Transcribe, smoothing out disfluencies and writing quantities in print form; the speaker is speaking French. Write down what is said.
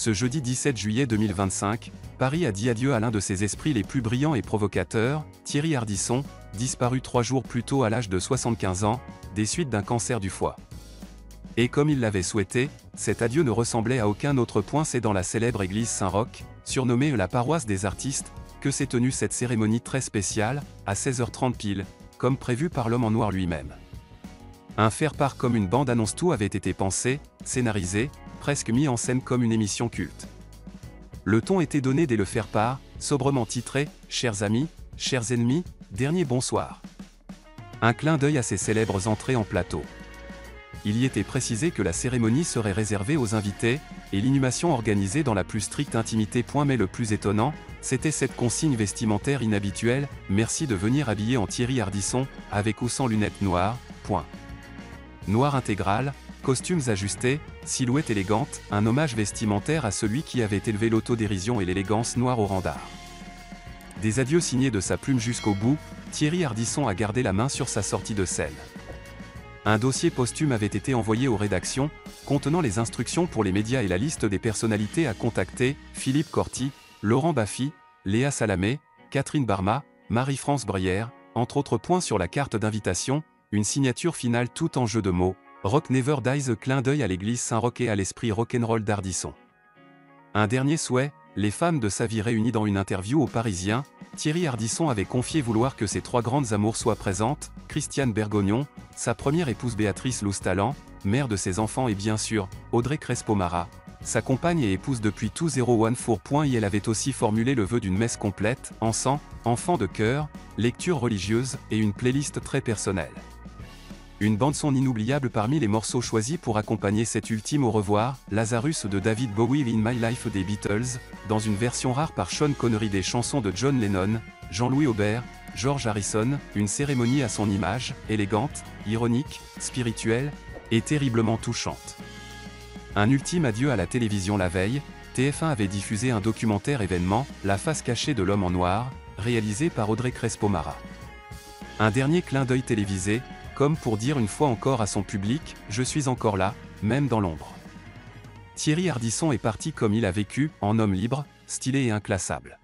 Ce jeudi 17 juillet 2025, Paris a dit adieu à l'un de ses esprits les plus brillants et provocateurs, Thierry Ardisson, disparu 3 jours plus tôt à l'âge de 75 ans, des suites d'un cancer du foie. Et comme il l'avait souhaité, cet adieu ne ressemblait à aucun autre point. C'est dans la célèbre église Saint-Roch, surnommée la paroisse des artistes, que s'est tenue cette cérémonie très spéciale, à 16h30 pile, comme prévu par l'homme en noir lui-même. Un faire-part comme une bande-annonce, tout avait été pensé, scénarisé, presque mis en scène comme une émission culte. Le ton était donné dès le faire-part, sobrement titré « Chers amis, chers ennemis, dernier bonsoir ». Un clin d'œil à ses célèbres entrées en plateau. Il y était précisé que la cérémonie serait réservée aux invités, et l'inhumation organisée dans la plus stricte intimité. Mais le plus étonnant, c'était cette consigne vestimentaire inhabituelle: « Merci de venir habillé en Thierry Ardisson, avec ou sans lunettes noires, point. » Noir intégral, costumes ajustés, silhouette élégante, un hommage vestimentaire à celui qui avait élevé l'autodérision et l'élégance noire au rang d'art. Des adieux signés de sa plume jusqu'au bout, Thierry Ardisson a gardé la main sur sa sortie de scène. Un dossier posthume avait été envoyé aux rédactions, contenant les instructions pour les médias et la liste des personnalités à contacter: Philippe Corti, Laurent Baffy, Léa Salamé, Catherine Barma, Marie-France Brière, entre autres. Points sur la carte d'invitation, une signature finale tout en jeu de mots: Rock Never Dies, clin d'œil à l'église Saint-Roch et à l'esprit rock'n'roll d'Ardisson. Un dernier souhait: les femmes de sa vie réunies dans une interview aux Parisiens, Thierry Ardisson avait confié vouloir que ses 3 grandes amours soient présentes: Christiane Bergognon, sa première épouse Béatrice Loustalan, mère de ses enfants, et bien sûr, Audrey Crespo-Mara, sa compagne et épouse depuis tout 01 Elle avait aussi formulé le vœu d'une messe complète, encens, enfants de chœur, lecture religieuse, et une playlist très personnelle. Une bande-son inoubliable parmi les morceaux choisis pour accompagner cet ultime au revoir: Lazarus de David Bowie, In My Life des Beatles, dans une version rare par Sean Connery, des chansons de John Lennon, Jean-Louis Aubert, George Harrison, une cérémonie à son image, élégante, ironique, spirituelle, et terriblement touchante. Un ultime adieu à la télévision. La veille, TF1 avait diffusé un documentaire événement, La face cachée de l'homme en noir, réalisé par Audrey Crespo-Mara. Un dernier clin d'œil télévisé, comme pour dire une fois encore à son public: je suis encore là, même dans l'ombre. Thierry Ardisson est parti comme il a vécu, en homme libre, stylé et inclassable.